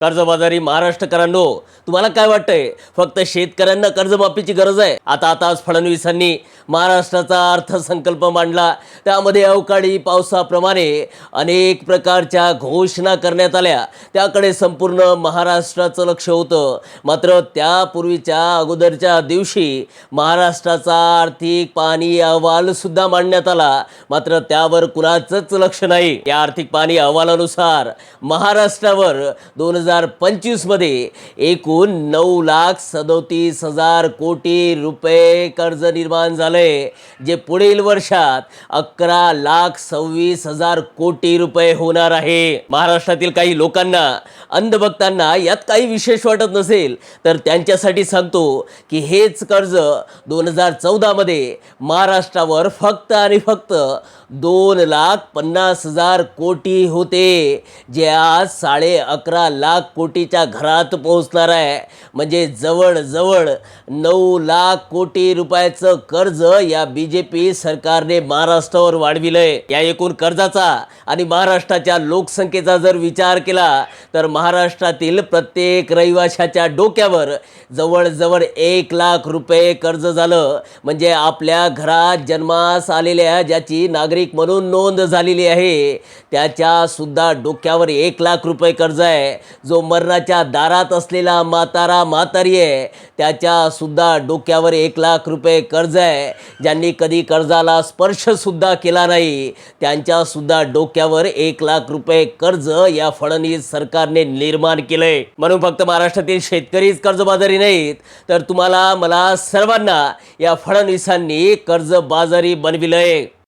कर्जबाजारी महाराष्ट्रकरांनो, तुम्हाला काय वाटतंय? फक्त शेतकऱ्यांना कर्जमाफीची गरज आहे? आज फडणवीसांनी महाराष्ट्राचा अर्थसंकल्प मांडला. त्यामध्ये अवकाळी पावसाप्रमाणे अनेक प्रकारच्या घोषणा करण्यात आल्या. त्याकडे संपूर्ण महाराष्ट्राचं लक्ष होतं. मात्र त्यापूर्वीच्या अगोदरच्या दिवशी महाराष्ट्राचा आर्थिक पाहणी अहवाल सुद्धा मांडण्यात आला. मात्र त्यावर कुणाचंच लक्ष नाही. या आर्थिक पाहणी अहवालानुसार महाराष्ट्रावर 2025 मध्ये एकूण 9,37,000 कोटी रुपये कर्ज निर्माण झाले, जे पुढील वर्षात 11,26,000 कोटी रुपये होणार आहे. महाराष्ट्रातील काही लोकांना, अंधभक्तांना यात काही विशेष वाटत नसेल तर त्यांच्यासाठी सांगतो की हेच कर्ज 2014 मध्ये महाराष्ट्रावर फक्त आणि फक्त 2,50,000 कोटी होते, जे आज 11.5 लाख कोटीच्या घरात पोहोचणार आहे. म्हणजे जवळजवळ 9 लाख कोटी रुपयाचं कर्ज या BJP सरकारने महाराष्ट्रावर वाढविलंय. या एकूण कर्जाचा आणि महाराष्ट्राच्या लोकसंख्येचा जर विचार केला तर महाराष्ट्रातील प्रत्येक रहिवाशाच्या डोक्यावर जवळजवळ 1 लाख रुपये कर्ज झालं. म्हणजे आपल्या घरात जन्मास आलेल्या ज्याची नागरिक म्हणून नोंद झालेली आहे त्याच्या सुद्धा डोक्यावर 1 लाख रुपये कर्ज आहे. जो मरणाच्या दारात असलेला म्हातारी आहे त्याच्या सुद्धा डोक्यावर 1 लाख रुपये कर्ज आहे. ज्यांनी कधी कर्जाला स्पर्श सुद्धा केला नाही त्यांच्या सुद्धा डोक्यावर 1 लाख रुपये कर्ज या फडणवीस सरकारने निर्माण केलंय. म्हणून फक्त महाराष्ट्रातील शेतकरीच कर्जबाजारी नाहीत, तर तुम्हाला, मला सर्वांना या फडणवीसांनी कर्जबाजारी बनविलंय.